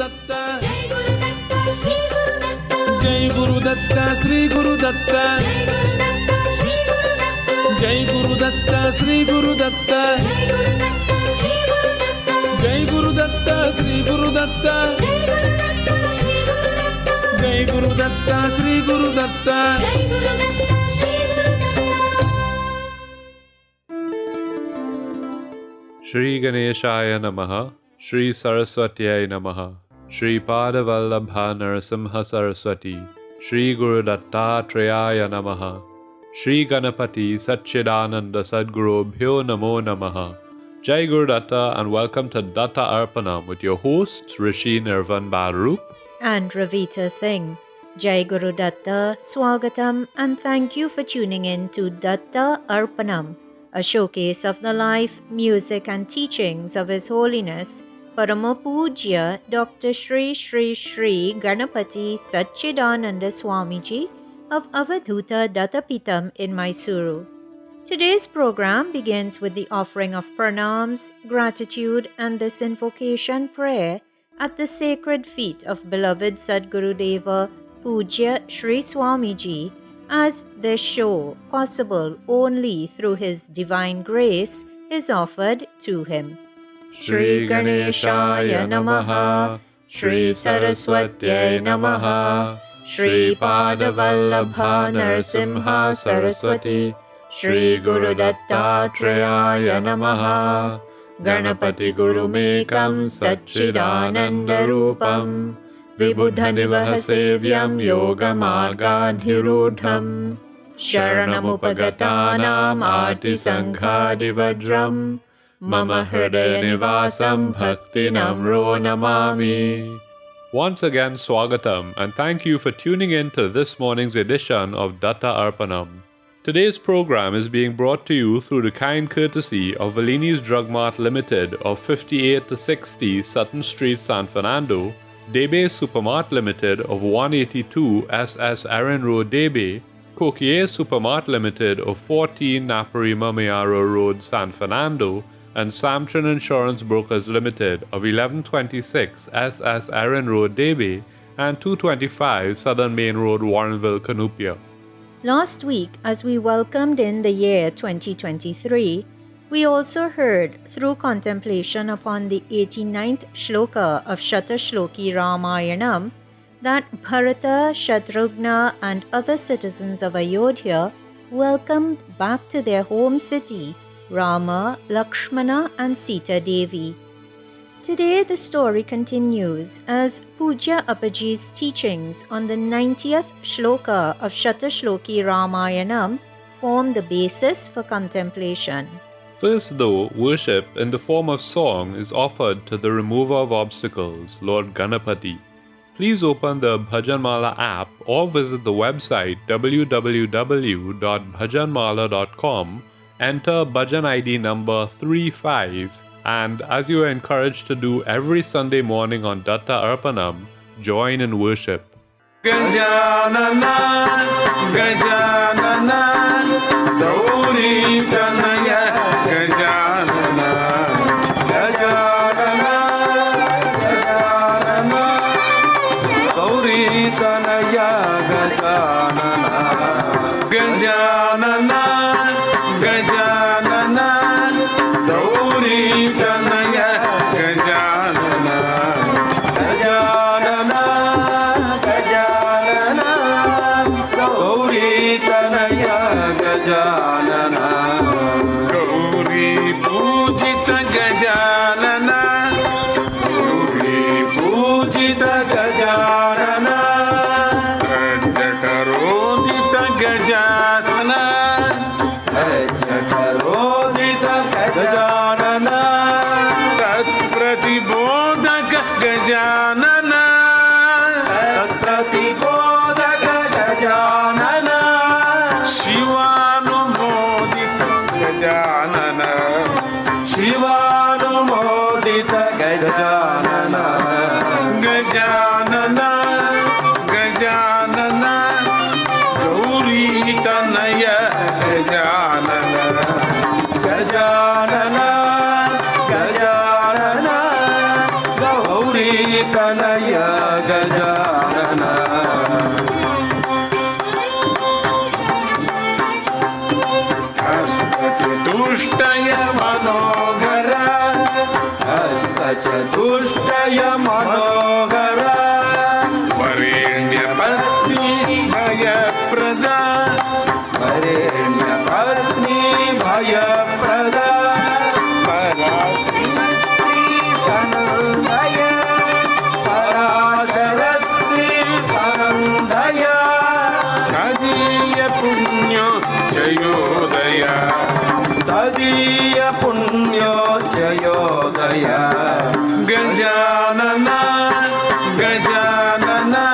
Datta, Jai Guru Datta, Sri Guru Datta, Jai Guru Datta, Sri Guru Datta, Jai Guru Datta, Sri Guru Datta, Jai Guru Datta, Sri Guru Datta. Shri Ganeshaya Namaha, Shri Saraswatyaya Namaha, Shri Padavallabha Narasimha Saraswati, Shri Guru Dattatreya Namaha, Shri Ganapati Satchidananda Sadguru Bhyo Namo Namaha. Jai Guru Datta and welcome to Datta Arpanam with your hosts Rishi Nirvan Barup and Ravita Singh. Jai Guru Datta, Swagatam, and thank you for tuning in to Datta Arpanam, a showcase of the life, music, and teachings of His Holiness Parama Pujya Dr. Shri Shri Shri Ganapati Satchidananda Swamiji of Avadhuta Dattapitam in Mysuru. Today's program begins with the offering of pranams, gratitude, and this invocation prayer at the sacred feet of beloved Sadguru Deva Pujya Shri Swamiji, as this show, possible only through His divine grace, is offered to him. Shri Ganeshaya Namaha, Shri Saraswatyaya Namaha, Shri Padavallabha Narasimha Saraswati, Shri Guru Dattatreya Namaha, Ganapati Guru Mekam Satchidananda Rupam, Vibhuddhanivaha Sevyam Yoga Margadhirudham, Sharanamupagatanam Arti Sanghadivajram, Mama Hridaya Nivasam Bhakti Namro Namami. Once again, Swagatam, and thank you for tuning in to this morning's edition of Datta Arpanam. Today's program is being brought to you through the kind courtesy of Valini's Drug Mart Limited of 58 to 60 Sutton Street, San Fernando, Debe Supermart Limited of 182 SS Aaron Road, Debe, Coquier Supermart Limited of 14 Napari Mamayaro Road, San Fernando, and Samtran Insurance Brokers Limited of 1126 SS Aaron Road, Debe, and 225 Southern Main Road, Warrenville, Canupia. Last week, as we welcomed in the year 2023, we also heard, through contemplation upon the 89th shloka of Shatashloki Ramayanam, that Bharata, Shatrugna, and other citizens of Ayodhya welcomed back to their home city Rama, Lakshmana, and Sita Devi. Today the story continues as Pujya Appaji's teachings on the 90th shloka of Shatashloki Ramayanam form the basis for contemplation. First, though, worship in the form of song is offered to the remover of obstacles, Lord Ganapati. Please open the Bhajanmala app or visit the website www.bhajanmala.com, enter Bhajan ID number 35, and as you are encouraged to do every Sunday morning on Datta Arpanam, join in worship. Gajanana, Gajanana, Gauri Tanaya, Gajanana, Gajanana, Gajanana, Gauri Tanaya, Gajanana, Gajanana, Gajanana, Gauri Tanaya, Gajanana, Gajanana. Gajanana, Gauri Pujita Gajanana, Gauri Pujita Gajanana, Jatarodita Gajanana, Jatarodita Gajanana, Tat Pratibodhaka Gajanana, Tat Pratibodhaka Gajanana, Shivanumodita Gajanana, Shivanumodita Gajanana, Gajanana, Gajanana, Gauri Tanaya Gajanana, Gajanana, Gajanana, Gauri Tanaya Gajanana Hastachatustaya Manohara Hastachatustaya Manohara Varenya Patni Bhayaprada Varenya Patni Bhayaprada Parasarastri Sanandaya Parasarastri Sanandaya Tadiya Punyo Jayodaya Tadiya Punyo Jayodaya Gajanana Gajanana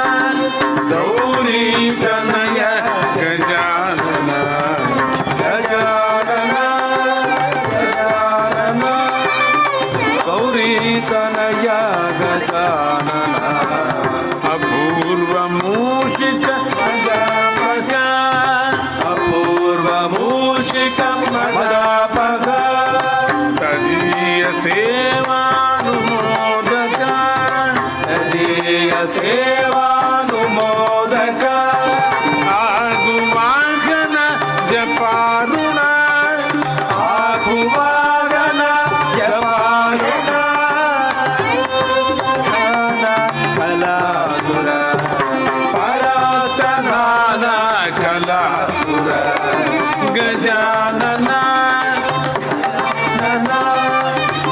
Gauri Tanaya Gajanana Gajanana Gajanana Gauri Tanaya Gajanana Apurva Mushika Madhapaga Apurva Mushika Madhapaga Tadiya Sevanumodaka Tadiya Sevanumodaka Agumagana Japaruna Agumagana Japaruna Kana Kalasura Parastanana Kalasura Gajanana Nana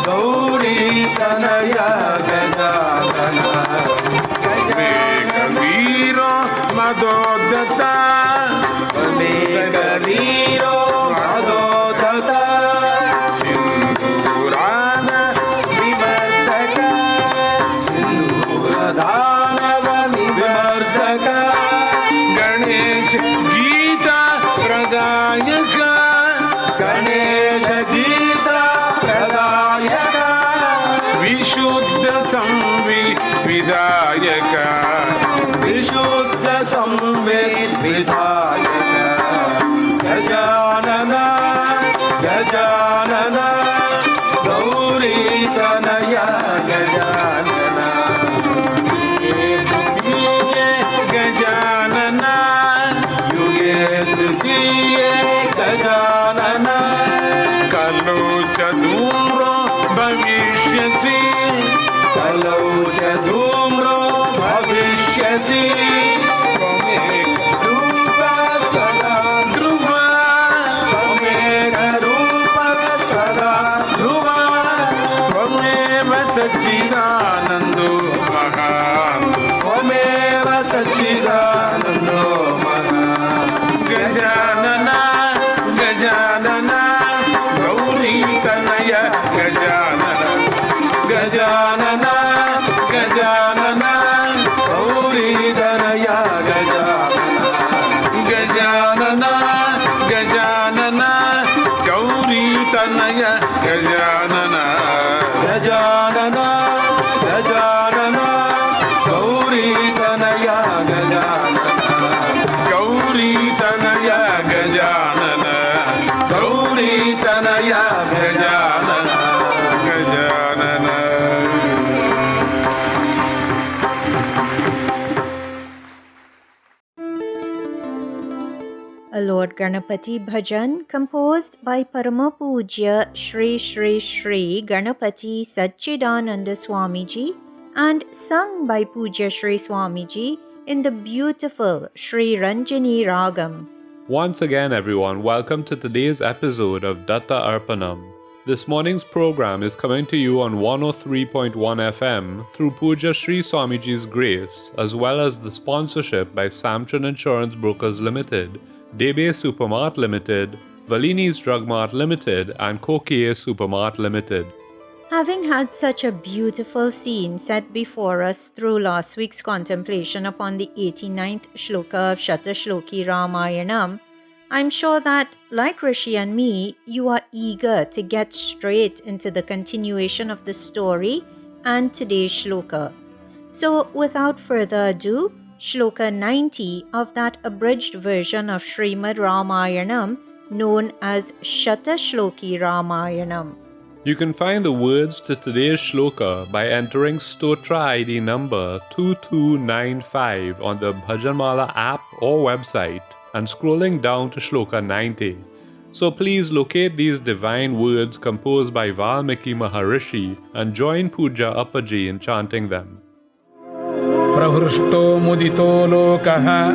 Gauri Tanaya Gajanana Megaviro Madodata Megaviro Madodata Sindurana Vimardaka Sinduradhanava Vimardaka Ganesh Gita Pradayaka Ganesh Gita Pradayaka Vishuddha Samvi Vidayaka Vishuddha Samvi Vidayaka Gajanana Gajanana Gauri Tanaya Gajanana Gajanana Yuge Tritiye Gajanana Kalu Chadumro Bhavishyasi Kalu Chadumro Bhavishyasi Rupa Sada Dhruva Rupa Sada Dhruva Swameva Sachidanando Mahan Swameva Sachidanando Mahan Gajanana Gajanana Gauri Tanaya Gajanana Gajanana Gajanana Gauri Tanaya Gajanana Gajanana Gajanana Gauri Tanaya Gajanana Gajanana Gajanana Gauri Tanaya Gajanana Gauri Tanaya Gajanana Gauri Tanaya Gajanana Gajanana A Lord Ganapati bhajan composed by Parama Pujya Shri Shri Shri Ganapati Satchidananda Swamiji and sung by Pujya Shri Swamiji in the beautiful Shri Ranjani Ragam. Once again, everyone, welcome to today's episode of Datta Arpanam. This morning's program is coming to you on 103.1 FM through Pujya Shri Swamiji's grace, as well as the sponsorship by Samchon Insurance Brokers Limited, Debe Supermart Limited, Valini's Drug Mart Limited, and Kokie Supermart Limited. Having had such a beautiful scene set before us through last week's contemplation upon the 89th shloka of Shatashloki Ramayanam, I'm sure that, like Rishi and me, you are eager to get straight into the continuation of the story and today's shloka. So, without further ado, shloka 90 of that abridged version of Srimad Ramayanam known as Shatashloki Ramayanam. You can find the words to today's shloka by entering Stotra ID number 2295 on the Bhajanmala app or website and scrolling down to shloka 90. So please locate these divine words composed by Valmiki Maharishi and join Puja Appaji in chanting them. Prahrushto mudito lokaha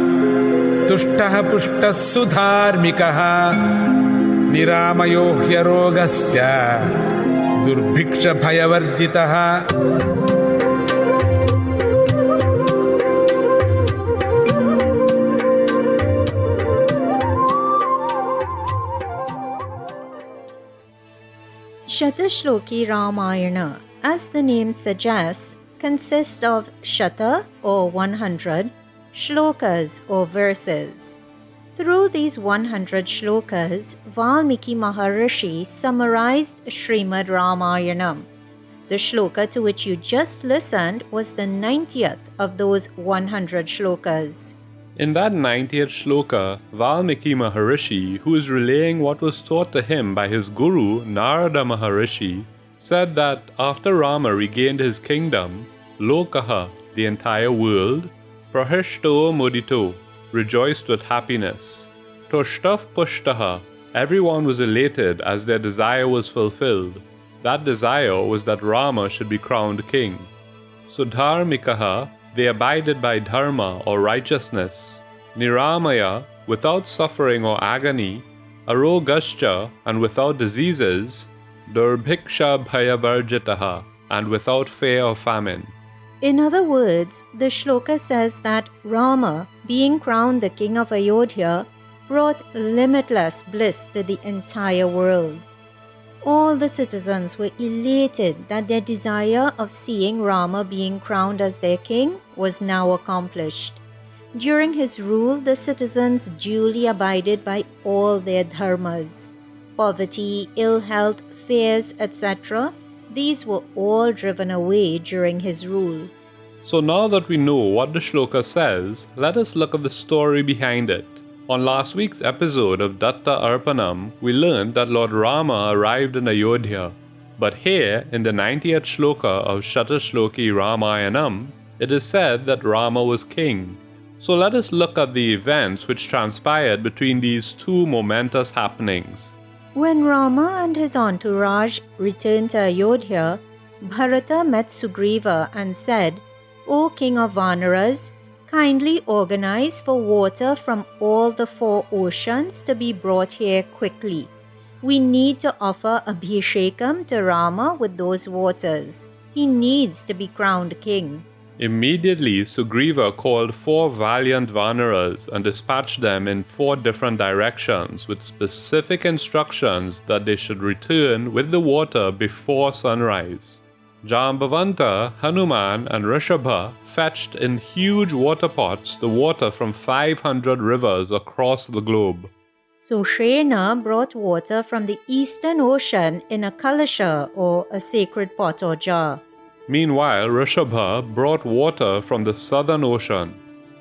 tushtaha pushtas sudharmikaha niramayo hyarogasya durbhiksha bhayavarjitaha. Shatashloki Ramayana, as the name suggests, consists of Shata or 100, Shlokas or verses. Through these 100 shlokas, Valmiki Maharishi summarized Srimad Ramayanam. The shloka to which you just listened was the 90th of those 100 shlokas. In that 90th shloka, Valmiki Maharishi, who is relaying what was taught to him by his guru Narada Maharishi, said that after Rama regained his kingdom, Lokaha, the entire world, Prahishto Mudito, rejoiced with happiness. Toshtaf Pushtaha, everyone was elated as their desire was fulfilled. That desire was that Rama should be crowned king. Sudharmikaha, they abided by dharma or righteousness. Niramaya, without suffering or agony. Arogascha, and without diseases. Durbhiksha bhayavarjitaha, and without fear of famine. In other words, the shloka says that Rama, being crowned the king of Ayodhya, brought limitless bliss to the entire world. All the citizens were elated that their desire of seeing Rama being crowned as their king was now accomplished. During his rule, the citizens duly abided by all their dharmas. Poverty, ill health, fears, etc., these were all driven away during his rule. So now that we know what the shloka says, let us look at the story behind it. On last week's episode of Datta Arpanam, we learned that Lord Rama arrived in Ayodhya. But here, in the 90th shloka of Shatashloki Ramayanam, it is said that Rama was king. So let us look at the events which transpired between these two momentous happenings. When Rama and his entourage returned to Ayodhya, Bharata met Sugriva and said, "O King of Vanaras, kindly organize for water from all the 4 oceans to be brought here quickly. We need to offer Abhishekam to Rama with those waters. He needs to be crowned king." Immediately, Sugriva called 4 valiant Vanaras and dispatched them in 4 different directions with specific instructions that they should return with the water before sunrise. Jambavanta, Hanuman, and Rishabha fetched in huge water pots the water from 500 rivers across the globe. Soshena brought water from the eastern ocean in a kalasha or a sacred pot or jar. Meanwhile, Rishabha brought water from the southern ocean.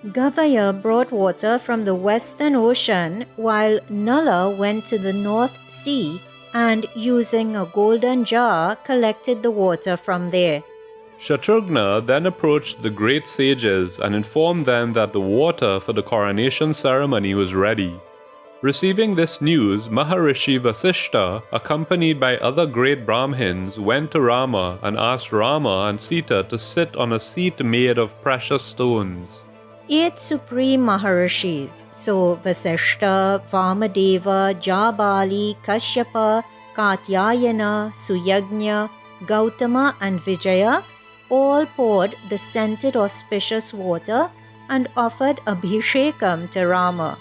Gavaya brought water from the western ocean, while Nala went to the North Sea and, using a golden jar, collected the water from there. Shatrughna then approached the great sages and informed them that the water for the coronation ceremony was ready. Receiving this news, Maharishi Vasishta, accompanied by other great Brahmins, went to Rama and asked Rama and Sita to sit on a seat made of precious stones. 8 supreme Maharishis, so Vasishta, Vamadeva, Jabali, Kashyapa, Katyayana, Suyagnya, Gautama, and Vijaya, all poured the scented auspicious water and offered Abhishekam to Rama.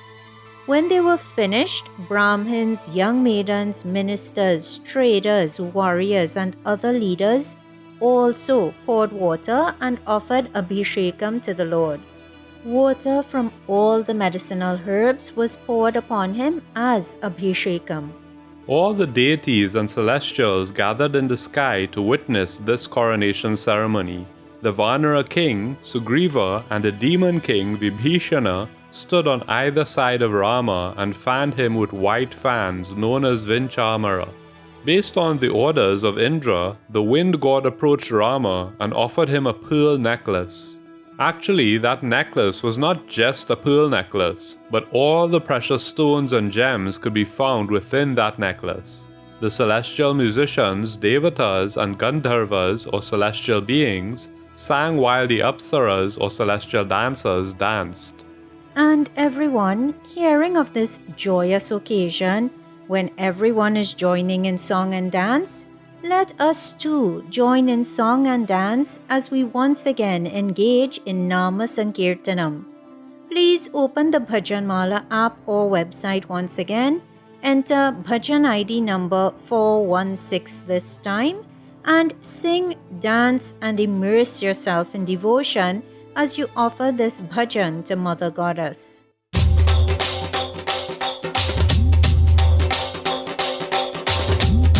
When they were finished, Brahmins, young maidens, ministers, traders, warriors, and other leaders also poured water and offered Abhishekam to the Lord. Water from all the medicinal herbs was poured upon him as Abhishekam. All the deities and celestials gathered in the sky to witness this coronation ceremony. The Vanara king, Sugriva, and the demon king, Vibhishana, stood on either side of Rama and fanned him with white fans known as Vinchamara. Based on the orders of Indra, the wind god approached Rama and offered him a pearl necklace. Actually, that necklace was not just a pearl necklace, but all the precious stones and gems could be found within that necklace. The celestial musicians, Devatas and Gandharvas or celestial beings, sang while the Apsaras or celestial dancers danced. And everyone, hearing of this joyous occasion, when everyone is joining in song and dance, let us too join in song and dance as we once again engage in Nama Sankirtanam. Please open the Bhajanmala app or website once again, enter Bhajan ID number 416 this time, and sing, dance and immerse yourself in devotion as you offer this bhajan to Mother Goddess.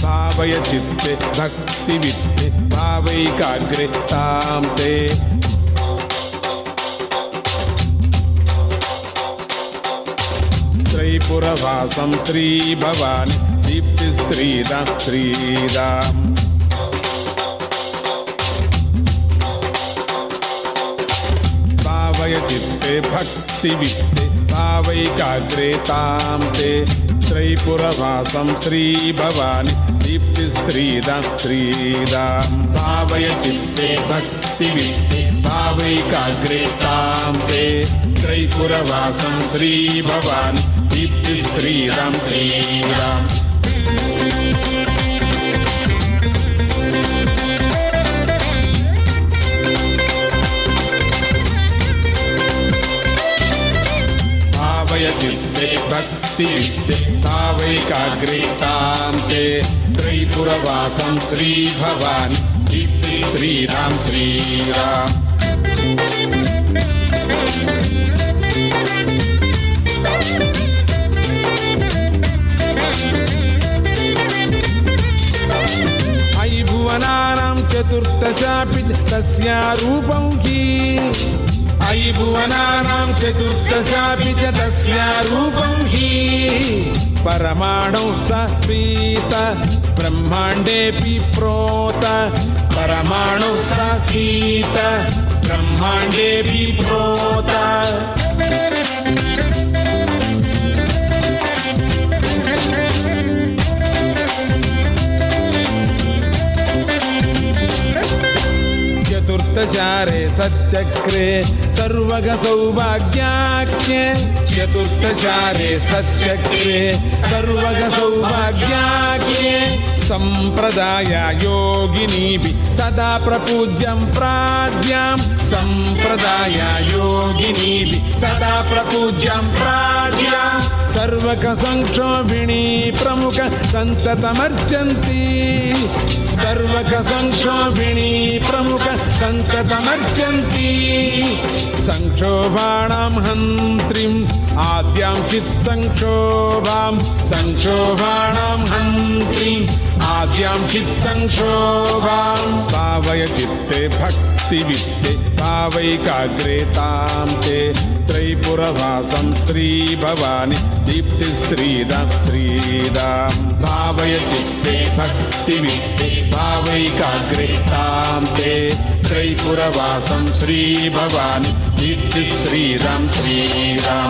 भावय चित्ते भक्ति वित्ते भावैकाग्रे तां ते त्रैपुरवासं श्री भवानी दीप्ति श्रीदां श्रीदां भावय चित्ते भक्ति वित्ते भावैकाग्रे तां ते त्रैपुरवासं श्री भवानी दीप्ति श्रीदां श्रीदां भावय चित्ते भक्ति वित्ते भावैकाग्रे तां ते त्रैपुरवासं श्री भवानी दीप्ति श्रीदां श्रीदां भावय चित्ते भक्ति वित्ते भावैकाग्रे तां ते त्रैपुरवासं श्री भवानी दीप्ति श्रीदां श्रीदां अयि भुवनानां चतुर्दशापि तस्या रूपं हि अयि भुवनानां चतुर्दशापि च तस्या रूपं हि परमाणु सस्वीत ब्रह्माण्डेऽपि प्रोत परमाणु सस्वीत ब्रह्माण्डेऽपि प्रोत चतुर्थचारे सच्चक्रे सर्वग सौभाग्याख्ये चतुर्थचारे सच्चक्रे सर्वग सौभाग्याख्ये संप्रदाय योगिनीभि सदा प्रपूज्यं प्राज्ञां संप्रदाय योगिनीभि सदा प्रपूज्यं प्राज्ञां सर्वक संक्षोभिणी प्रमुख संततमर्चन्ति सर्वक संक्षोभिणी प्रमुख संततमर्चन्ति संक्षोभाणां हन्त्रीम् आद्यां चित् संक्षोभां संक्षोभाणां हन्त्रीम् आद्यां चित् संक्षोभां भावय चित्ते भक्ति वित्ते भावैकाग्रे तां ते त्रैपुरवासं श्री भवानी दीप्ति श्रीदां श्रीदां भावय चित्ते भक्ति वित्ते भावैकाग्रे तां ते त्रैपुरवासं श्री भवानी दीप्ति श्रीदां श्रीदां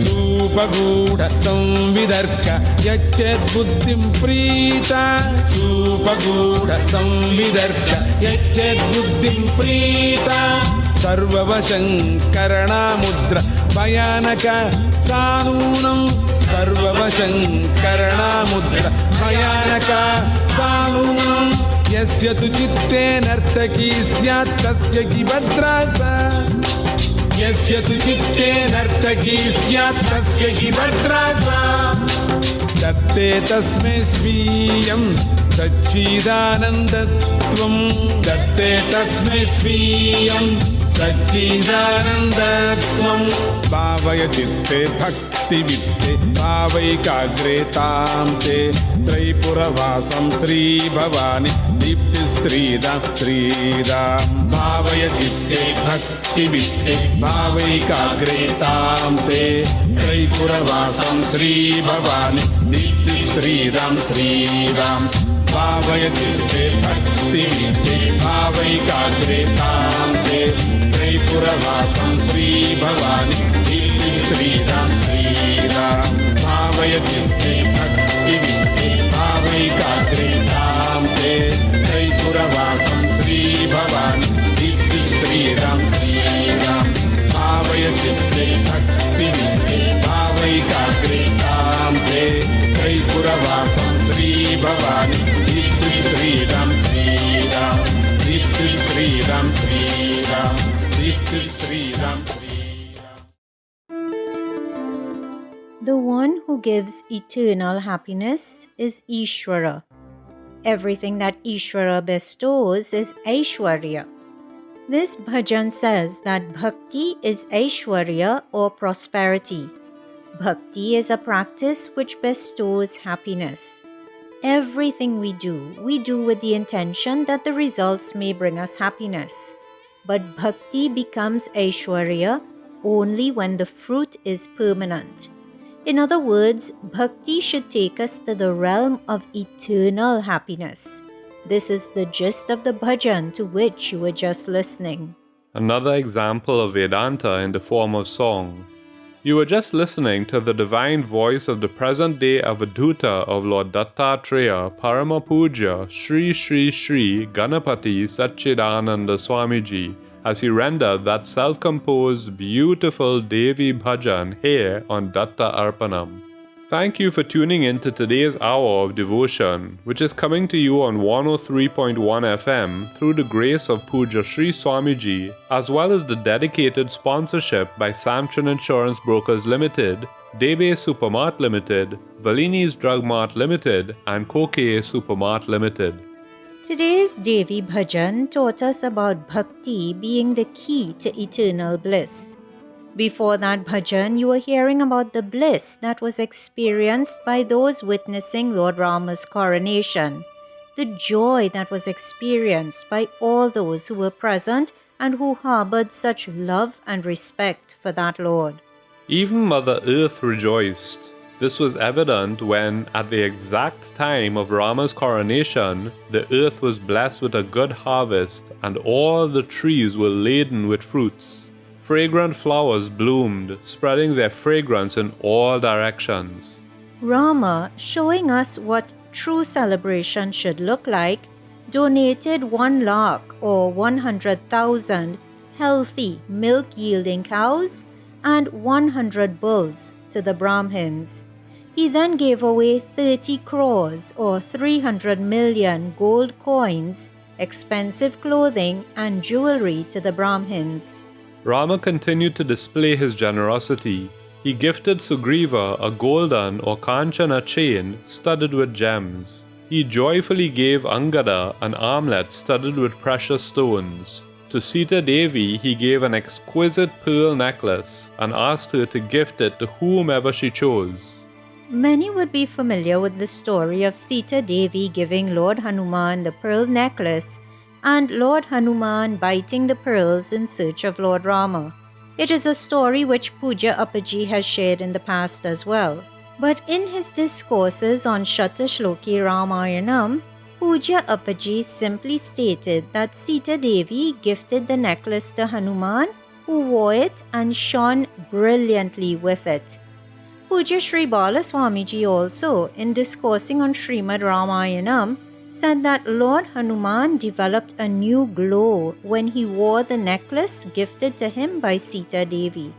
सूपगूढ संविदर्क यच्चेद्बुद्धिं प्रीता सूपगूढ संविदर्क यच्चेद्बुद्धिं प्रीता सर्ववशङ्करणामुद्र भयानक सानूनं सर्ववशङ्करणामुद्र भयानक सानूनं यस्य तु चित्ते नर्तकी स्यात् तस्य किभद्रा सा यस्य तु चित्ते नर्तकी स्यात् तस्य हि भद्रा सा दत्ते तस्मै स्वीयं सच्चिदानन्दत्वं दत्ते तस्मै स्वीयं सच्चिदानन्दत्वं भावय चित्ते भक्तिवित्ते भावैकाग्रेतां ते त्रैपुरवासं श्रीभवानि दीप्तिश्रीदां श्रीदां भावय चित्ते भक्तिवित्ते भावैकाग्रेतां ते त्रैपुरवासं श्रीभवानि दीप्तिश्रीदां श्रीदां भावय चित्ते भक्तिवित्ते भावैकाग्रेतां ते त्रैपुरवासं श्रीभवानि दीप्तिश्रीदां श्रीदां भावय चित्ते भक्तिवित्ते भावैकाग्रेतां ते त्रैपुरवासं श्रीभवानि दीप्तिश्रीदां श्रीदां भावय चित्ते भक्तिवित्ते भावैकाग्रेतां ते त्रैपुरवासं श्रीभवानि दीप्तिश्रीदां श्रीदां दीप्तिश्रीदां श्रीदां दीप्तिश्रीदां श्रीदां. The one who gives eternal happiness is Ishvara. Everything that Ishvara bestows is Aishwarya. This bhajan says that bhakti is Aishwarya or prosperity. Bhakti is a practice which bestows happiness. Everything we do with the intention that the results may bring us happiness. But bhakti becomes Aishwarya only when the fruit is permanent. In other words, bhakti should take us to the realm of eternal happiness. This is the gist of the bhajan to which you were just listening. Another example of Vedanta in the form of song. You were just listening to the divine voice of the present-day Avadhuta of Lord Dattatreya Parama Puja Sri Sri Sri Ganapati Satchidananda Swamiji as he rendered that self-composed, beautiful Devi bhajan here on Datta Arpanam. Thank you for tuning in to today's hour of devotion, which is coming to you on 103.1 FM through the grace of Puja Sri Swamiji, as well as the dedicated sponsorship by Samchun Insurance Brokers Limited, Debe Supermart Limited, Valini's Drug Mart Limited, and Koke Supermart Limited. Today's Devi Bhajan taught us about bhakti being the key to eternal bliss. Before that bhajan, you were hearing about the bliss that was experienced by those witnessing Lord Rama's coronation, the joy that was experienced by all those who were present and who harbored such love and respect for that Lord. Even Mother Earth rejoiced. This was evident when, at the exact time of Rama's coronation, the earth was blessed with a good harvest and all the trees were laden with fruits. Fragrant flowers bloomed, spreading their fragrance in all directions. Rama, showing us what true celebration should look like, donated 1 lakh or 100,000 healthy milk-yielding cows and 100 bulls to the Brahmins. He then gave away 30 crores or 300 million gold coins, expensive clothing and jewelry to the Brahmins. Rama continued to display his generosity. He gifted Sugriva a golden or Kanchana chain studded with gems. He joyfully gave Angada an armlet studded with precious stones. To Sita Devi he gave an exquisite pearl necklace and asked her to gift it to whomever she chose. Many would be familiar with the story of Sita Devi giving Lord Hanuman the pearl necklace and Lord Hanuman biting the pearls in search of Lord Rama. It is a story which Pujya Appaji has shared in the past as well. But in his discourses on Shata Shloki Ramayanam, Pujya Appaji simply stated that Sita Devi gifted the necklace to Hanuman, who wore it and shone brilliantly with it. Pujya Sri Balaswamiji also, in discoursing on Srimad Ramayanam, said that Lord Hanuman developed a new glow when he wore the necklace gifted to him by Sita Devi.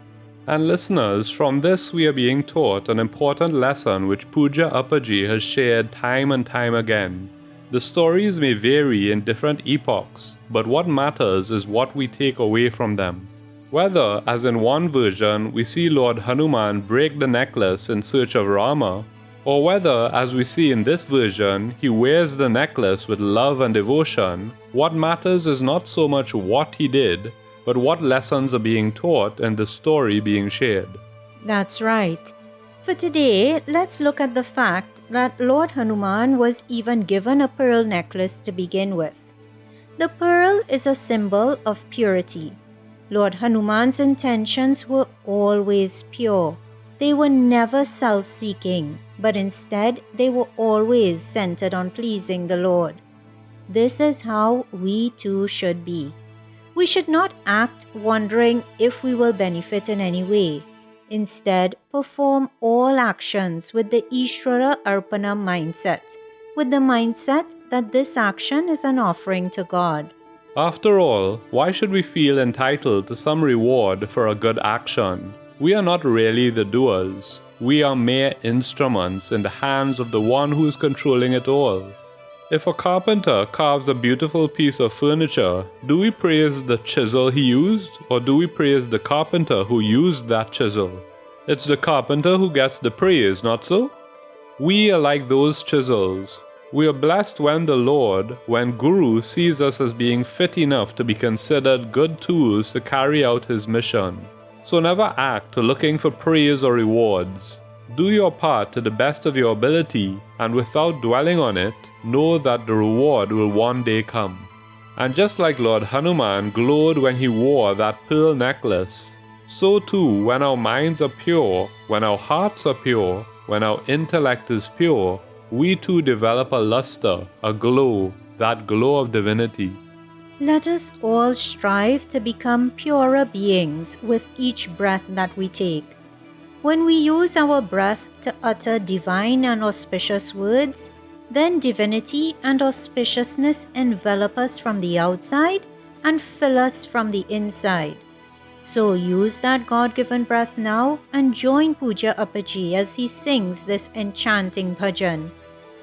And listeners, from this we are being taught an important lesson which Pujya Appaji has shared time and time again. The stories may vary in different epochs, but what matters is what we take away from them. Whether, as in one version, we see Lord Hanuman break the necklace in search of Rama, or whether, as we see in this version, he wears the necklace with love and devotion, what matters is not so much what he did, but what lessons are being taught and the story being shared. That's right. For today, let's look at the fact that Lord Hanuman was even given a pearl necklace to begin with. The pearl is a symbol of purity. Lord Hanuman's intentions were always pure. They were never self-seeking, but instead they were always centered on pleasing the Lord. This is how we too should be. We should not act wondering if we will benefit in any way. Instead, perform all actions with the Ishvara Arpanam mindset, with the mindset that this action is an offering to God. After all, why should we feel entitled to some reward for a good action? We are not really the doers. We are mere instruments in the hands of the one who is controlling it all. If a carpenter carves a beautiful piece of furniture, do we praise the chisel he used, or do we praise the carpenter who used that chisel? It's the carpenter who gets the praise, not so? We are like those chisels. We are blessed when the Lord, when Guru sees us as being fit enough to be considered good tools to carry out his mission. So never act looking for praise or rewards. Do your part to the best of your ability, and without dwelling on it, know that the reward will one day come. And just like Lord Hanuman glowed when he wore that pearl necklace, so too when our minds are pure, when our hearts are pure, when our intellect is pure, we too develop a luster, a glow, that glow of divinity. Let us all strive to become purer beings with each breath that we take. When we use our breath to utter divine and auspicious words, then divinity and auspiciousness envelop us from the outside and fill us from the inside. So use that God-given breath now and join Pujya Appaji as he sings this enchanting bhajan.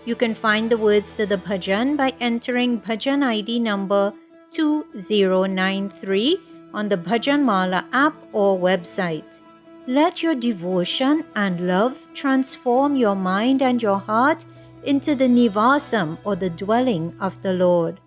You can find the words to the bhajan by entering bhajan ID number 2093 on the Bhajan Mala app or website. Let your devotion and love transform your mind and your heart into the Nivasam or the dwelling of the Lord.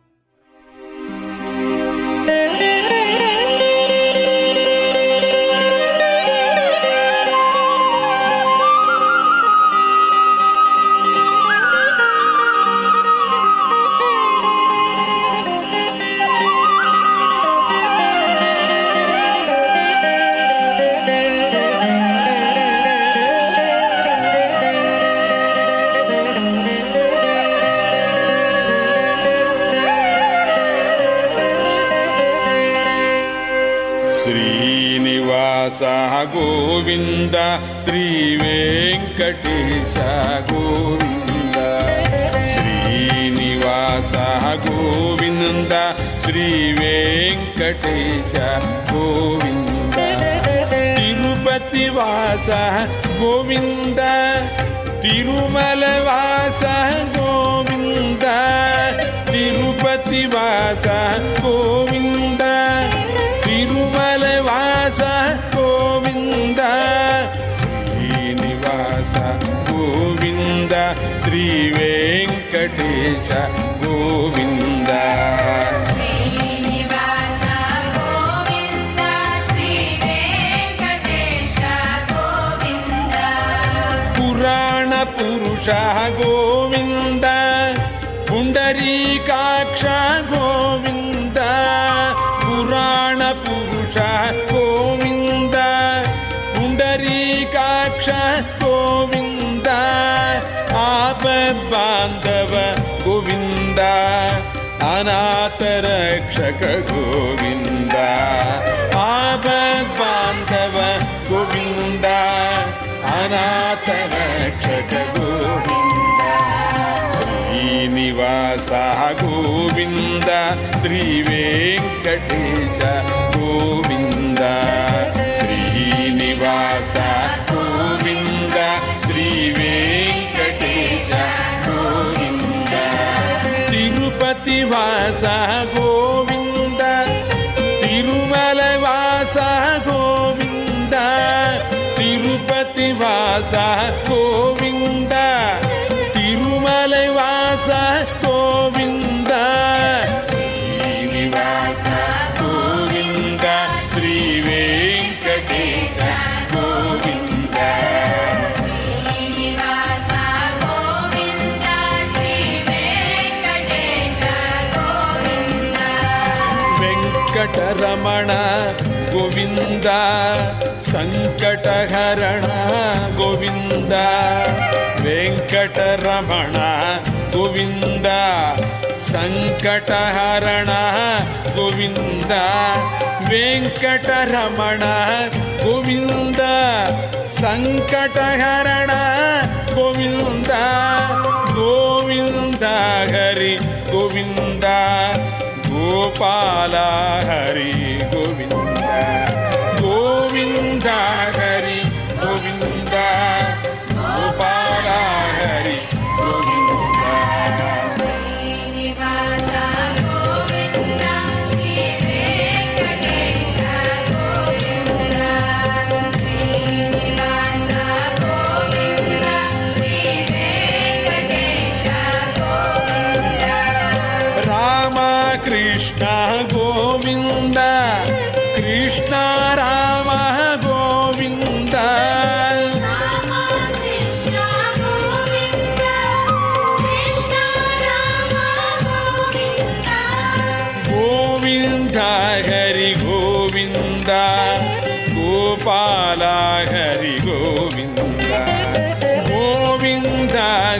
Govind Shri Venkatesh Govind Srinivas Govind Shri Venkatesh Govind Tirupati वास गोविंद तिरुमल वास गोविंद तिरुपति वास गोविंद तिरुमल वास गोविंद श्रीनिवास गोविंद श्री वेंकटेश गोविंद श्रीनिवास गोविंद श्री वेंकटेश गोविंद पुराण पुरुष गोविंद पुंडरीकाक्ष गोविंद पुराण पुरुष गोविंद पुंडरीकाक्ष गोविंद आपद्बांधव गोविंद अनाथ रक्षक गोविंद आपद्बांधव गोविंद अनाथ रक्षक गोविंद श्रीनिवास गोविंद श्री वेंकटेश गोविंद श्रीनिवास गोविंद श्री वेंकटेश गोविंद तिरुपति वास गोविंद तिरुमल वास गोविंद तिरुपति తిరుపతి వాస గోవింద తిరుమలై వాస గోవింద శ్రీనివాస గోవింద శ్రీ వెంకటేశ గోవింద శ్రీనివాస గోవింద శ్రీ వెంకటేశ గోవింద వెంకటరమణ గోవింద సంకటహరణ గోవింద వెంకటరమణ గోవింద సంకటహరణ గోవింద వెంకటరమణ గోవింద సంకటహరణ గోవింద గోవింద హరి గోవింద గోపాల హరి గోవింద గోవింద హరి గోవింద గోపాల హరి గోవింద శ్రీనివాస గోవింద శ్రీ వెంకటేశ గోవింద శ్రీనివాస గోవింద శ్రీ వెంకటేశ గోవింద రామ కృష్ణ గోవింద కృష్ణ రామ గోవింద రామ కృష్ణ గోవింద కృష్ణ రామ గోవింద గోవింద హరి గోవింద గోపాల హరి గోవింద గోవింద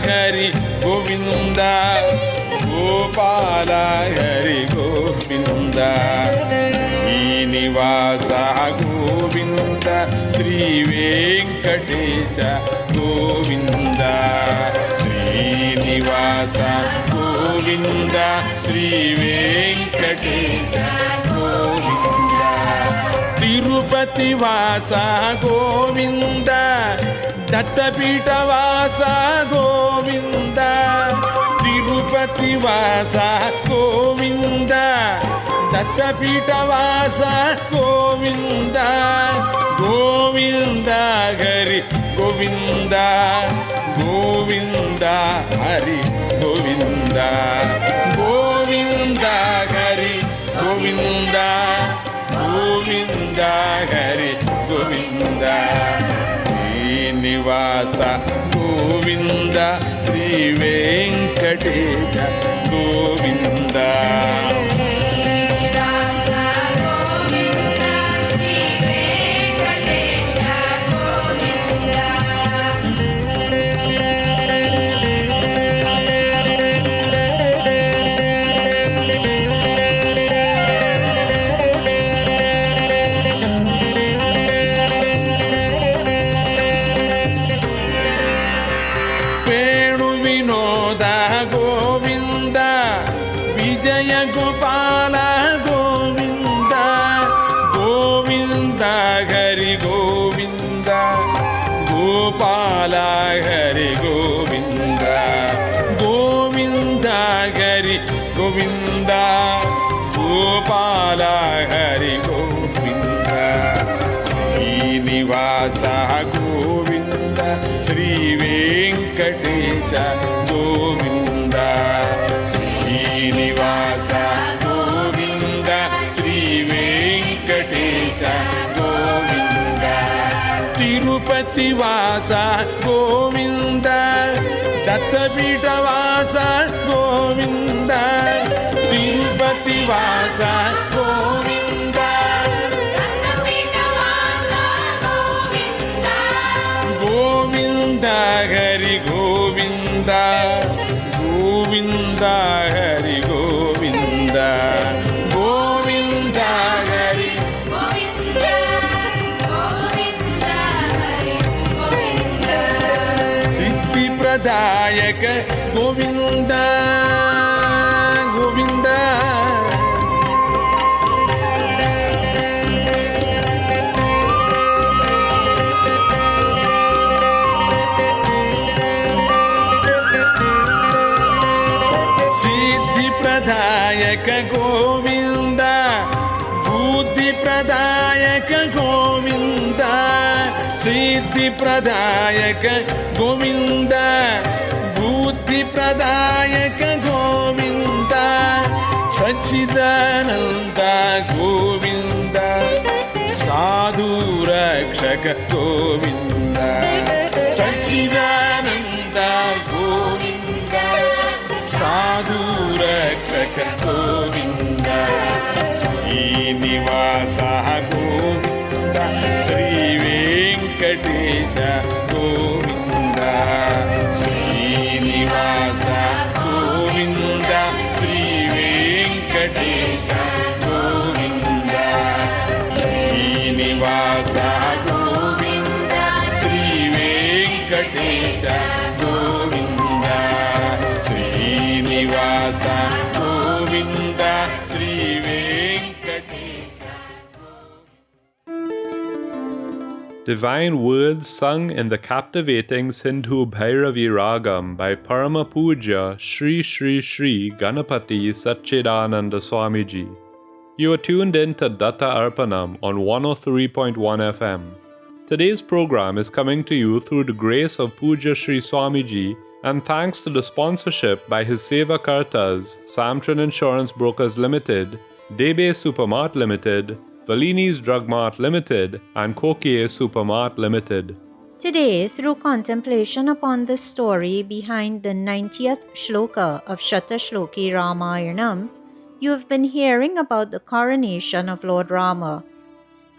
హరి గోవింద గోపాల హరి గోవింద శ్రీనివాస గోవింద శ్రీ వెంకటేశ గోవింద శ్రీనివాస గోవింద శ్రీ వెంకటేశ గోవింద తిరుపతి వాస గోవింద దత్తపీఠ వాస గోవింద తిరుపతి వాస గోవింద దత్తపీఠ వాస గోవింద గోవింద హరి గోవింద గోవింద హరి గోవింద గోవింద హరి గోవింద గోవింద హరి గోవింద శ్రీనివాస గోవింద శ్రీ వెంకటేశ గోవింద శ్రీనివాస గోవింద శ్రీ వెంకటేశ గోవింద వేణు వినోద గోవింద విజయ గోపాల గోవింద గోవింద హరి గోవింద గోపాల హరి గోవింద గోవింద హరి గోవింద గోపాల హరి గోవింద శ్రీనివాస గోవింద శ్రీ వెంకటేశ గోవింద శ్రీనివాస గోవింద శ్రీ వెంకటేశ గోవింద తిరుపతి వాస గోవింద దత్తపీఠ వాస గోవింద తిరుపతి వాస గోవింద దత్తపీఠ వాస గోవింద గోవింద హరి గోవింద గోవింద హరి గోవింద గోవింద హరి గోవింద గోవింద హరి గోవింద సిద్ధి ప్రదాయక గోవింద గోవింద సిద్ధి ప్రదాయక గోవింద బుద్ధి ప్రదాయక గోవింద सिद्धिप्रदायक गोविन्द बुद्धिप्रदायक गोविन्द सच्चिदानन्द गोविन्द साधुरक्षक गोविन्द सच्चिदानन्द Govind साधुरक्षक Govind Srinivas Govind Sri Venkatesh Govind Srinivas Govind Sri Venkatesh Govind Srinivas Govind Sri Venkatesh Govind Srinivas Govind Sri Venkatesh Divine words sung in the captivating Sindhu Bhairavi Ragam by Parama Puja Sri Sri Sri Ganapati Satchidananda Swamiji. You are tuned in to Datta Arpanam on 103.1 FM. Today's program is coming to you through the grace of Puja Sri Swamiji and thanks to the sponsorship by his Seva Kartas, Samtran Insurance Brokers Limited, Debe Supermart Limited, Valini's Drug Mart Limited, and Kokie Supermart Limited. Today, through contemplation upon the story behind the 90th shloka of Shatashloki Ramayanam, you have been hearing about the coronation of Lord Rama.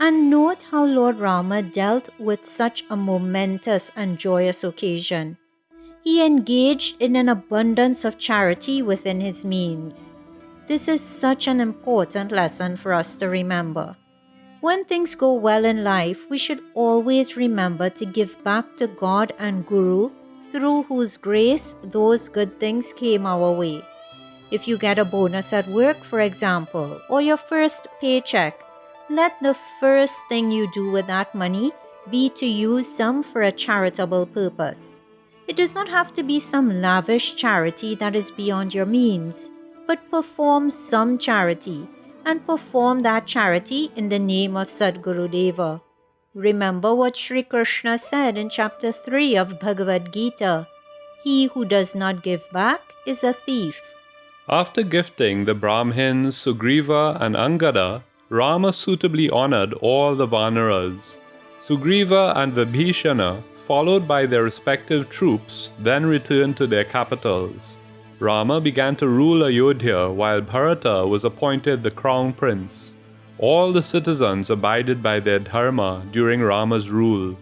And note how Lord Rama dealt with such a momentous and joyous occasion. He engaged in an abundance of charity within his means. This is such an important lesson for us to remember. When things go well in life, we should always remember to give back to God and Guru, through whose grace those good things came our way. If you get a bonus at work, for example, or your first paycheck, let the first thing you do with that money be to use some for a charitable purpose. It does not have to be some lavish charity that is beyond your means, but perform some charity, and perform that charity in the name of Sadguru Deva. Remember what Sri Krishna said in chapter 3 of Bhagavad Gita, "He who does not give back is a thief." After gifting the Brahmins Sugriva and Angada, Rama suitably honored all the Vanaras. Sugriva and Vibhishana, followed by their respective troops, then returned to their capitals. Rama began to rule Ayodhya while Bharata was appointed the crown prince. All the citizens abided by their dharma during Rama's rule.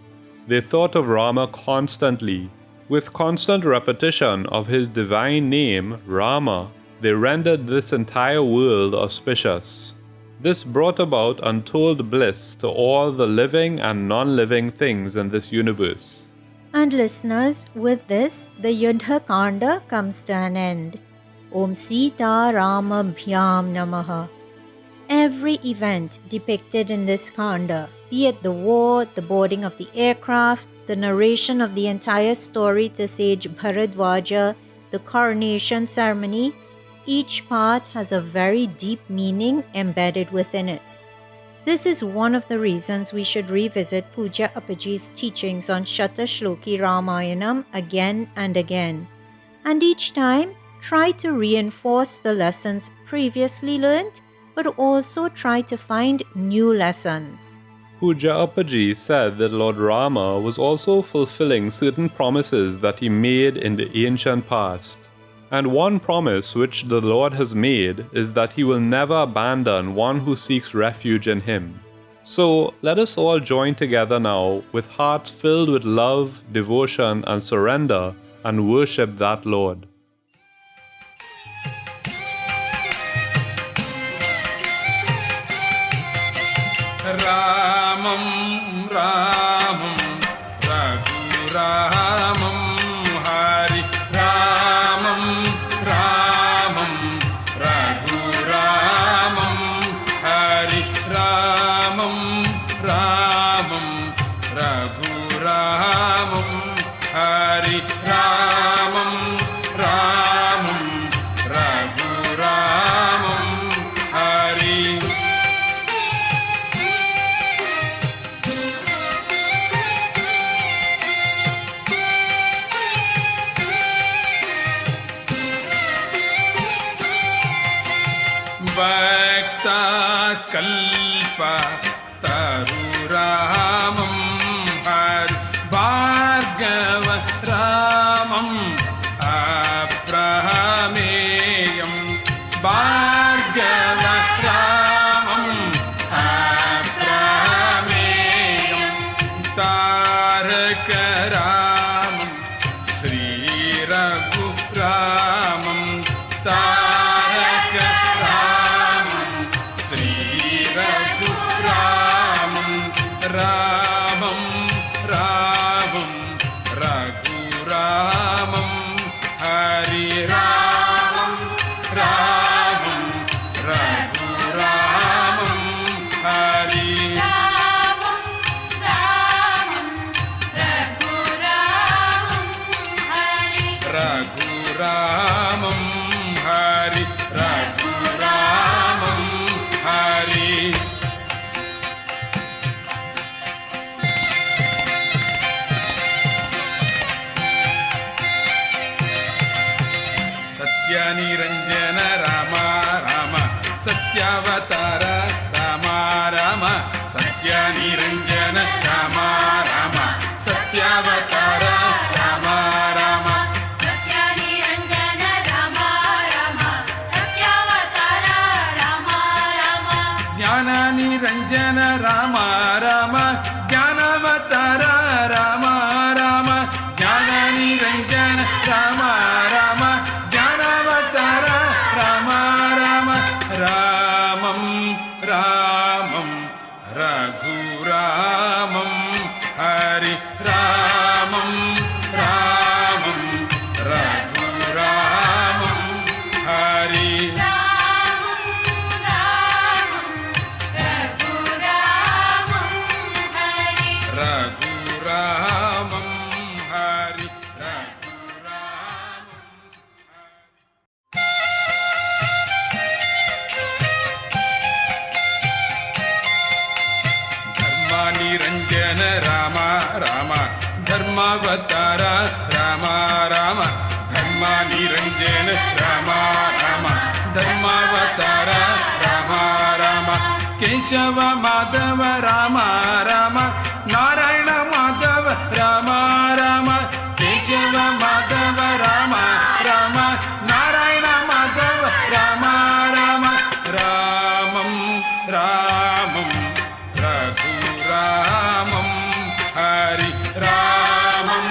They thought of Rama constantly. With constant repetition of his divine name, Rama, they rendered this entire world auspicious. This brought about untold bliss to all the living and non-living things in this universe. And listeners, with this, the Yuddha Kanda comes to an end. Om Sita Rama Bhyam Namaha. Every event depicted in this Kanda, be it the war, the boarding of the aircraft, the narration of the entire story to sage Bharadwaja, the coronation ceremony, each part has a very deep meaning embedded within it. This is one of the reasons we should revisit Pujya Appaji's teachings on Shatashloki Ramayanam again and again, and each time try to reinforce the lessons previously learnt, but also try to find new lessons. Pujya Appaji said that Lord Rama was also fulfilling certain promises that he made in the ancient past. And one promise which the Lord has made is that he will never abandon one who seeks refuge in him. So let us all join together now with hearts filled with love, devotion, and surrender and worship that Lord. रामं रामं रघुरामं हरि रामं रामं रघुरामं हरि रामं रामं रघुरामं हरि रामं रामं रघुरामं हरि कल्प तरु रामं हरि भार्गव रामम् अप्रमेयं भार्गव रामम् अप्रमेयं तारक रामं श्रीरघु रामं तारक रामं श्रीरघु रामं रामं रामं रघुरामं हरि रामं रामं रघुरामं हरि रघुरामं हरि रघुरामं हरि सत्यनिरञ्जन राम राम सत्यावतार राम राम सत्यनिरञ्जन राम राम सत्यावतार राम राम सत्यानिरञ्जन राम राम सत्यावतार राम राम ज्ञाननिरञ्जन राम राम ज्ञानावतार राम राम ज्ञाननिरञ्जन राम राम ज्ञानावतार राम राम रामं रामं रघुरामं हरि रामं रामं रघुरामं हरि रघुरामं हरि रघुरामं धर्मनिरञ्जन राम राम धर्मावतार राम राम धर्मनिरञ्जन राम राम धर्मावतार राम राम केशव माधव राम राम नारायण माधव राम राम केशव माधव राम राम नारायण माधव राम राम रामं रामं रघुरामं हरि रामं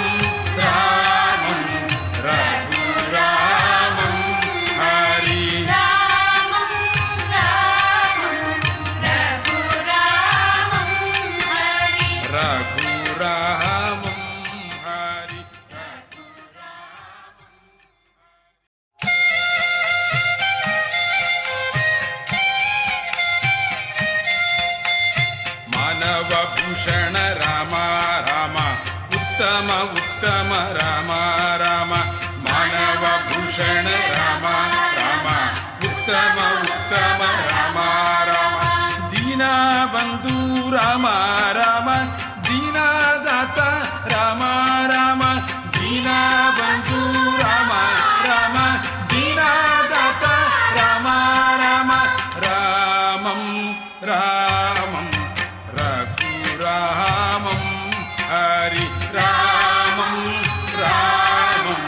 रामं रघुरामं हरि रघुरामं हरि मानवभूषण राम राम उत्तम उत्तम राम राम मानवभूषण राम राम उत्तम उत्तम राम राम दीनबन्धु राम राम दीनदाता राम राम दीनबन्धु राम राम दीनदाता राम राम रामं रामं रघुरामं हरि रामं रामं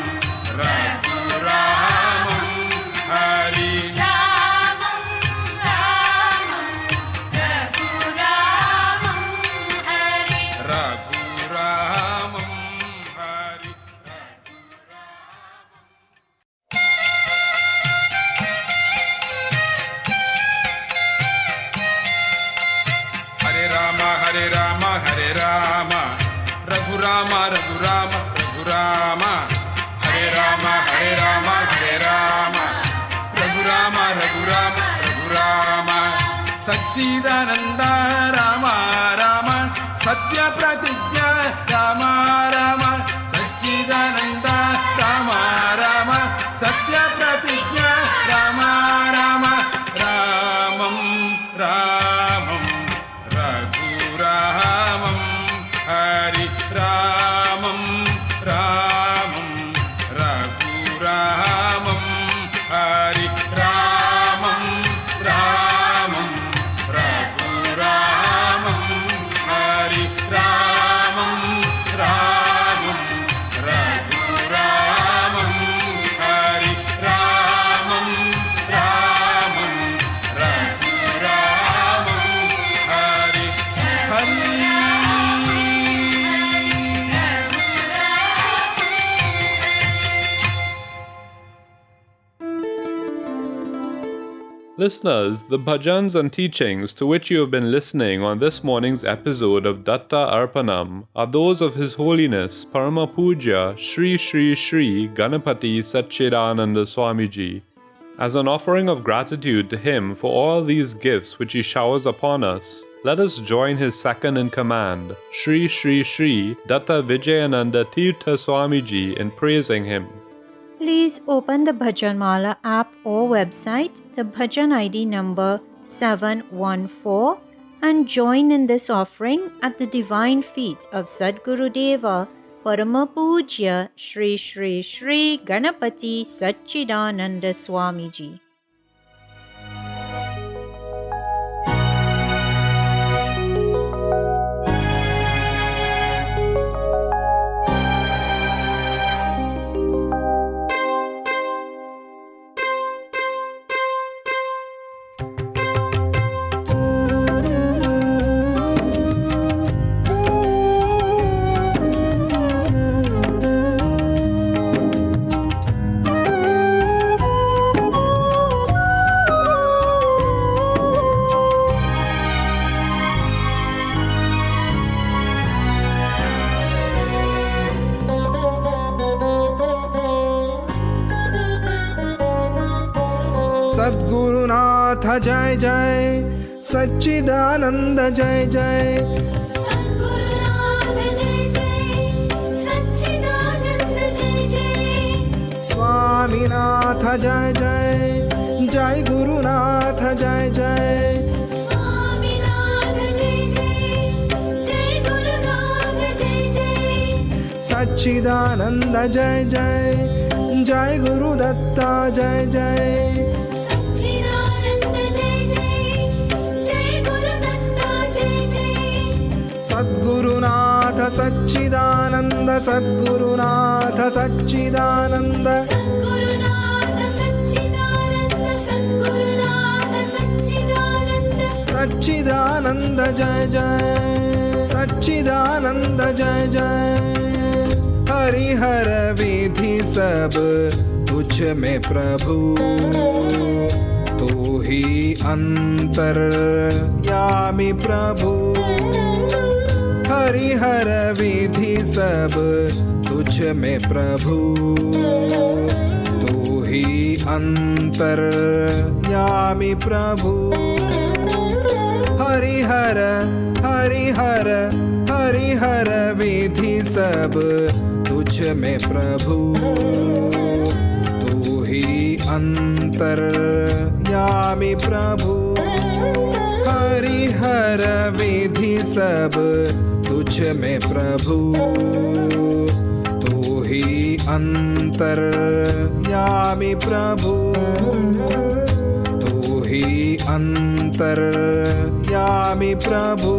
रघुरामं हरि रघुरामं हरि हरे राम हरे राम हरे राम रघुराम रघुराम रघुराम हरे राम हरे राम हरे राम रघुराम रघुराम रघुराम सच्चिदानन्द राम राम सत्य प्रतिज्ञा राम राम सच्चिदानन्द राम राम सत्य प्रतिज्ञा राम राम रामं रामं रघुरामं हरि रामं रामं रघुरामं हरि रामं रामं Listeners, the bhajans and teachings to which you have been listening on this morning's episode of Datta Arpanam are those of His Holiness Parama Puja Shri Shri Shri Ganapati Satchidananda Swamiji. As an offering of gratitude to him for all these gifts which he showers upon us, let us join his second in command, Shri Shri Shri Datta Vijayananda Tirtha Swamiji, in praising him. Please open the Bhajanmala app or website to Bhajan ID number 714 and join in this offering at the divine feet of Sadguru Deva Parama Pujya Shri Shri Shri Ganapati Satchidananda Swamiji. सद्गुरुनाथ जय जय, सच्चिदानंद जय जय, सद्गुरुनाथ जय जय, सच्चिदानंद जय जय, स्वामीनाथ जय जय, जय गुरुनाथ जय जय, स्वामीनाथ जय जय, जय गुरुनाथ जय जय, सच्चिदानंद जय जय, जय गुरुदत्ता जय जय, सच्चिदानंद जय जय, जय गुरुदत्ता जय जय, सद्गुरुनाथ सच्चिदानंद, सद्गुरुनाथ सच्चिदानंद, सद्गुरुनाथ सच्चिदानंद, सद्गुरुनाथ सच्चिदानंद, सच्चिदानंद जय जय, सच्चिदानंद जय जय। हरिहर विधि सब तुझ में प्रभु, तू ही अंतर यामी प्रभु। हरिहर विधि सब तुझ में प्रभु, तू ही अंतर यामी प्रभु। हरिहर हरिहर हरिहर विधि सब तुझ में प्रभु, तू ही अंतर यामी प्रभु। हरिहर विधि सब तुझ में प्रभु, तू ही अंतर यामी प्रभु, तू ही अंतर यामी प्रभु।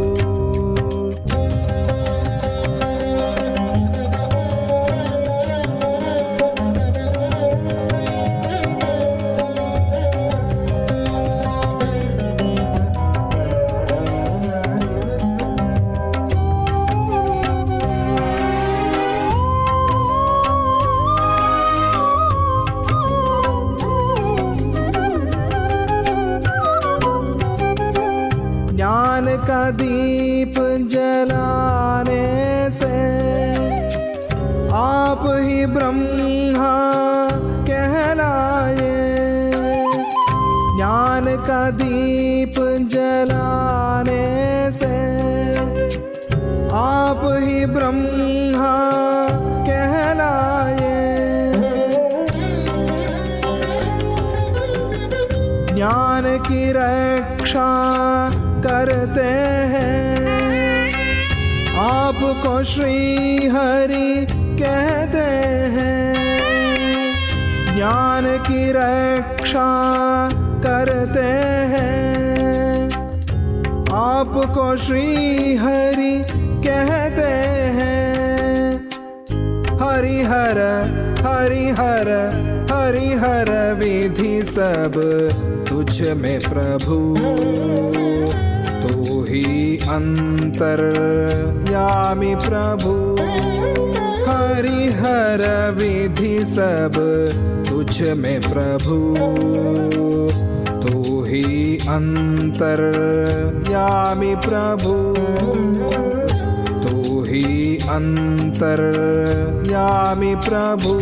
ज्ञान का दीप जलाने से आप ही ब्रह्मा कहलाए। ज्ञान का दीप जलाने से आप ही ब्रह्मा कहलाए। ज्ञान की रक्षा करते हैं, आपको श्री हरि कहते हैं। ज्ञान की रक्षा करते हैं, आपको श्री हरि कहते हैं। हरिहर हरिहर हरिहर विधि सब तुझ में प्रभु, तू ही अंतर यामी प्रभु। हरिहर विधि सब तुझ में प्रभु, तू ही अंतर्यामी प्रभु, तू ही अंतर्यामी प्रभु।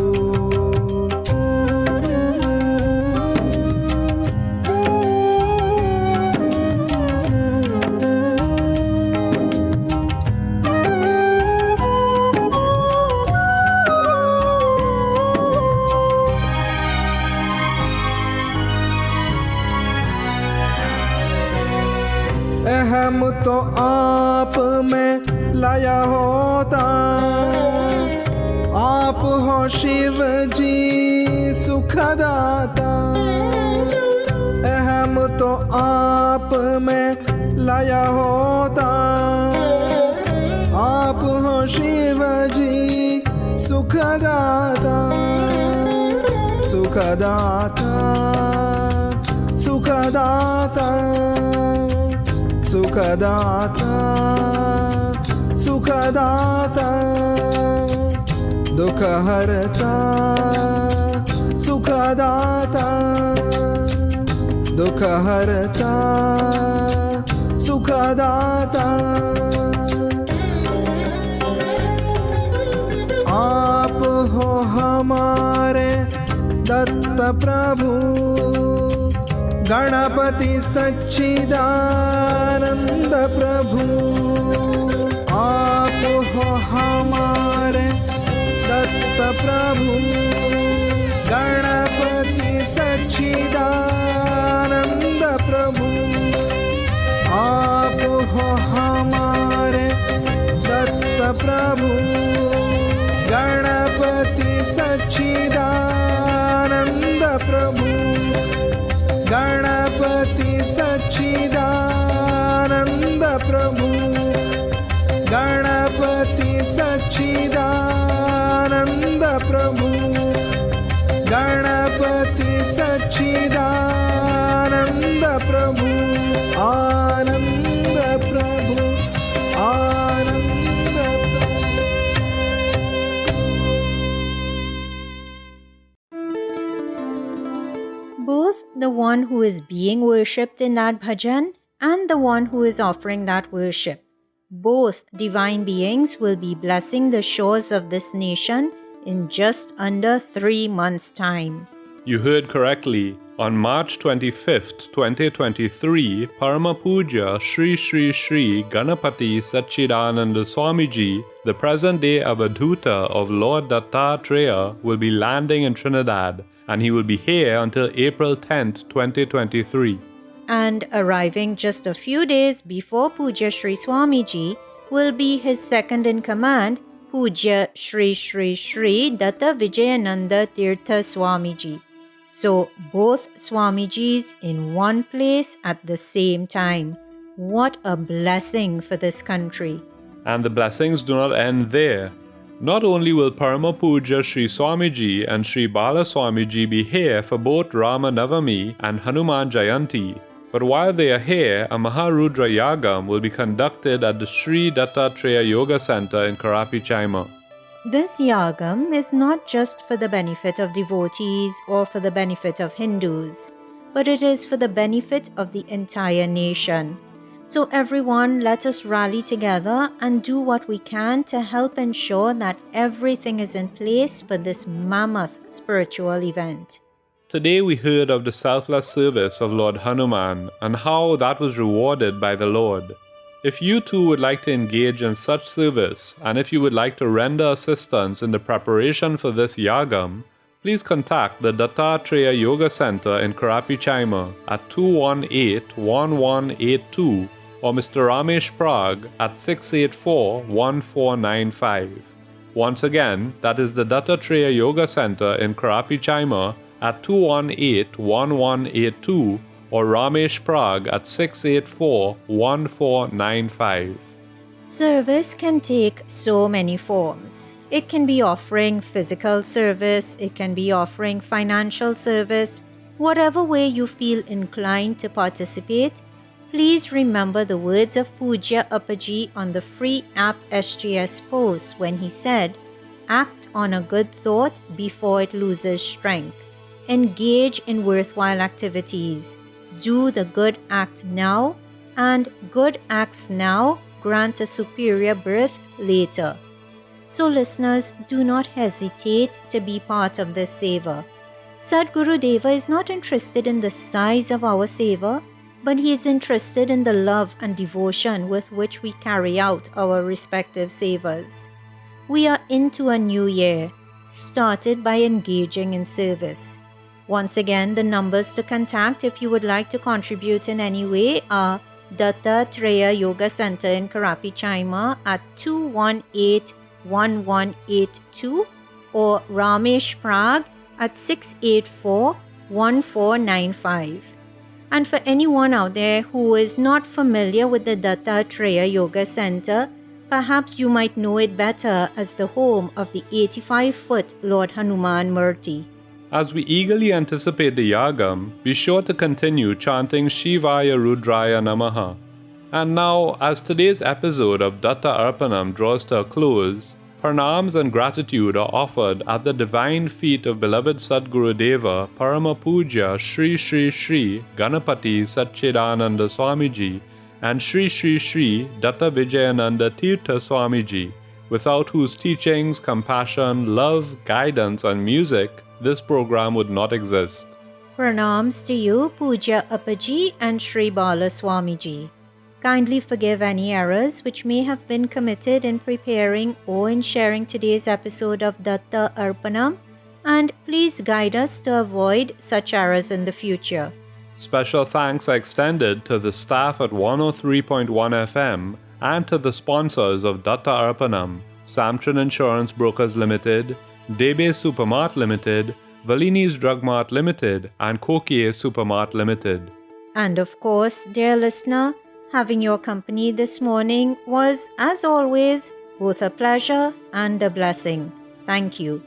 अहम तो आप में लया होता, आप हो शिव जी सुखदाता। अहम तो आप में लया होता, आप हो शिव जी सुखदाता। सुखदाता सुखदाता सुखदाता सुखदाता, दुख हरता सुखदाता, दुख हरता सुखदाता। आप हो हमारे दत्त प्रभु, गणपति सच्चिदानंद प्रभु। आप हो हमारे दत्त प्रभु, गणपति सच्चिदानंद प्रभु। आप हो हमारे दत्त प्रभु, गणपति सच्चिदानंद प्रभु। गणपति सच्चिदानंद प्रभु, गणपति सच्चिदानंद प्रभु, गणपति सच्चिदानंद प्रभु। आनंद प्रभु, आनंद प्रभु। Both the one who is being worshipped in that bhajan and the one who is offering that worship, both divine beings will be blessing the shores of this nation in just under 3 months' time. You heard correctly. On March 25th, 2023, Parama Puja Shri Shri Shri Ganapati Satchidananda Swamiji, the present-day Avadhuta of Lord Dattatreya, will be landing in Trinidad, and he will be here until April 10th, 2023. And arriving just a few days before Puja Shri Swamiji will be his second-in-command, Puja Shri Shri Shri Datta Vijayananda Tirtha Swamiji. So, both Swamijis in one place at the same time. What a blessing for this country. And the blessings do not end there. Not only will Parama Puja Sri Swamiji and Sri Bala Swamiji be here for both Rama Navami and Hanuman Jayanti, but while they are here, a Maharudra Yagam will be conducted at the Sri Dattatreya Yoga Center in Karapi, Chaima. This yagam is not just for the benefit of devotees or for the benefit of Hindus, but it is for the benefit of the entire nation. So everyone, let us rally together and do what we can to help ensure that everything is in place for this mammoth spiritual event. Today we heard of the selfless service of Lord Hanuman and how that was rewarded by the Lord. If you too would like to engage in such service, and if you would like to render assistance in the preparation for this yagam, please contact the Dattatreya Yoga Center in Karapi, Chaima at 218-1182 or Mr. Ramesh Prag at 684-1495. Once again, that is the Dattatreya Yoga Center in Karapi, Chaima at 218-1182 or Ramesh Prag at 684-1495. Service can take so many forms. It can be offering physical service, it can be offering financial service. Whatever way you feel inclined to participate, please remember the words of Pujya Appaji on the free app SGS post when he said, "Act on a good thought before it loses strength. Engage in worthwhile activities. do the good act now, and good acts now grant a superior birth later. So listeners, do not hesitate to be part of this seva. Sadguru Deva is not interested in the size of our seva, but he is interested in the love and devotion with which we carry out our respective sevas. We are into a new year, started by engaging in service. Once again, the numbers to contact if you would like to contribute in any way are Datta Treya Yoga Center in Karapi, Chaima at 218-1182 or Ramesh Prague at 684-1495. And for anyone out there who is not familiar with the Datta Treya Yoga Center, perhaps you might know it better as the home of the 85-foot Lord Hanuman Murti. As we eagerly anticipate the yagam, be sure to continue chanting Shivaya Rudraya Namaha. And now, as today's episode of Datta Arpanam draws to a close, pranams and gratitude are offered at the divine feet of beloved Sadguru Deva Parama Puja Shri Shri Shri Ganapati Satchidananda Swamiji and Shri Shri Shri Datta Vijayananda Tirtha Swamiji, without whose teachings, compassion, love, guidance and music, this program would not exist. Pranams to you, Puja Appaji and Shri Bala Swamiji. Kindly forgive any errors which may have been committed in preparing or in sharing today's episode of Datta Arpanam, and please guide us to avoid such errors in the future. Special thanks are extended to the staff at 103.1 FM and to the sponsors of Datta Arpanam, Samtran Insurance Brokers Limited, Debe Supermart Limited, Valini's Drug Mart Limited, and Kokie Supermart Limited. And of course, dear listener, having your company this morning was, as always, both a pleasure and a blessing. Thank you.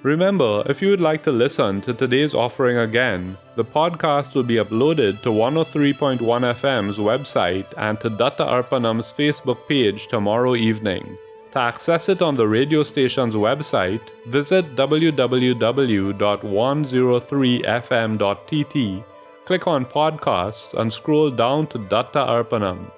Remember, if you would like to listen to today's offering again, the podcast will be uploaded to 103.1 FM's website and to Datta Arpanam's Facebook page tomorrow evening. To access it on the radio station's website, visit www.103fm.tt, click on Podcasts and scroll down to Datta Arpanam.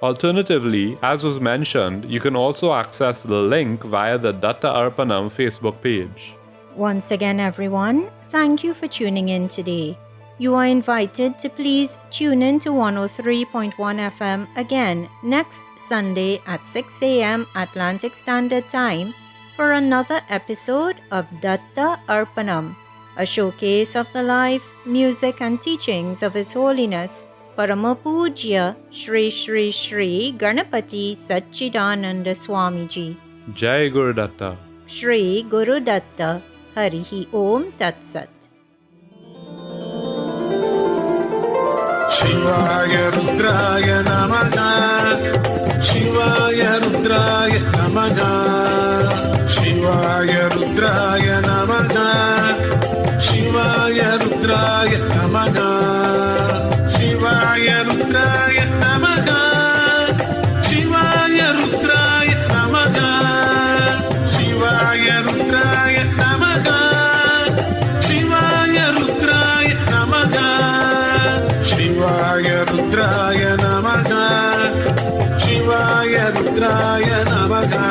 Alternatively, as was mentioned, you can also access the link via the Datta Arpanam Facebook page. Once again, everyone, thank you for tuning in today. You are invited to please tune in to 103.1 FM again next Sunday at 6 a.m. Atlantic Standard Time for another episode of Datta Arpanam, a showcase of the life, music and teachings of His Holiness Parama Pujya Shri Shri Shri Ganapati Satchidananda Swamiji. Jai Guru Datta. Shri Guru Datta. Harihi Om Tat Sat. Shivaya Rudraya Namaha Shivaya Rudraya Namaha Shivaya Rudraya Namaha Shivaya Rudraya Namaha Shivaya Rudraya Namaha Shivaya Rudraya Namaha Shivaya Rudraya Namaha Shivaya Rudraya Namaha Shivaya Rudraya Namaha Shivaya Rudraya Namaha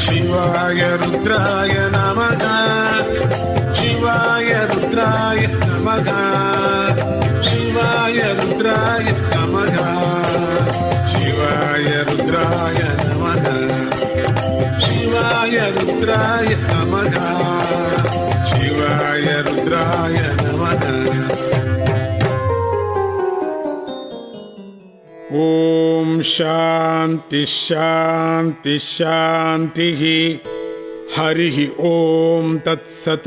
Shivaya Rudraya Namaha Shivaya Rudraya Namaha Shivaya Rudraya Namaha Shivaya Rudraya Namaha Shivaya Rudraya Namaha Shivaya Rudraya Namaha Om Shanti Shanti Shanti Harihi Om Tat Sat